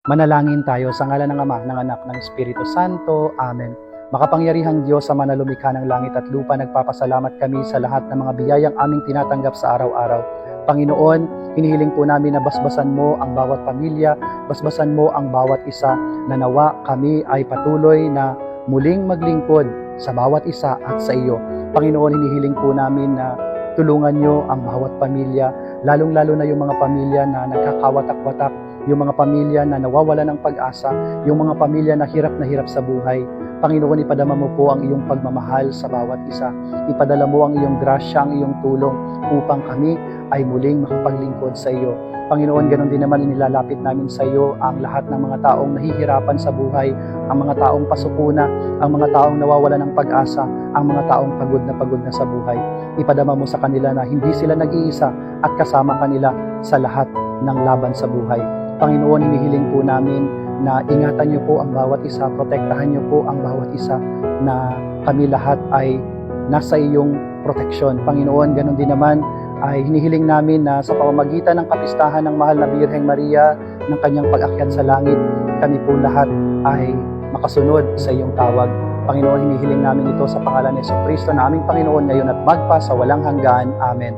Manalangin tayo sa ngalan ng Ama, ng Anak, ng Espiritu Santo. Amen. Makapangyarihang Diyos sa manalumikha ng langit at lupa, nagpapasalamat kami sa lahat ng mga biyayang aming tinatanggap sa araw-araw. Panginoon, hinihiling po namin na basbasan mo ang bawat pamilya, basbasan mo ang bawat isa, na nawa kami ay patuloy na muling maglingkod sa bawat isa at sa iyo. Panginoon, hinihiling po namin na tulungan nyo ang bawat pamilya, lalong-lalo na yung mga pamilya na nagkakawatak-watak, yung mga pamilya na nawawala ng pag-asa, yung mga pamilya na hirap sa buhay. Panginoon, ipadama mo po ang iyong pagmamahal sa bawat isa. Ipadala mo ang iyong grasya, ang iyong tulong upang kami ay muling makapaglingkod sa iyo. Panginoon, ganoon din naman inilalapit namin sa iyo ang lahat ng mga taong nahihirapan sa buhay, ang mga taong pasukuna, ang mga taong nawawala ng pag-asa, ang mga taong pagod na sa buhay. Ipadama mo sa kanila na hindi sila nag-iisa at kasama kanila sa lahat ng laban sa buhay. Panginoon, hinihiling po namin na ingatan niyo po ang bawat isa, protektahan niyo po ang bawat isa, na kami lahat ay nasa iyong proteksyon. Panginoon, ganoon din naman ay hinihiling namin na sa pamamagitan ng kapistahan ng mahal na Birheng Maria, ng kanyang pag-akyat sa langit, kami po lahat ay makasunod sa iyong tawag. Panginoon, hinihiling namin ito sa pangalan ni Jesucristo na aming Panginoon ngayon at magpa sa walang hanggan. Amen.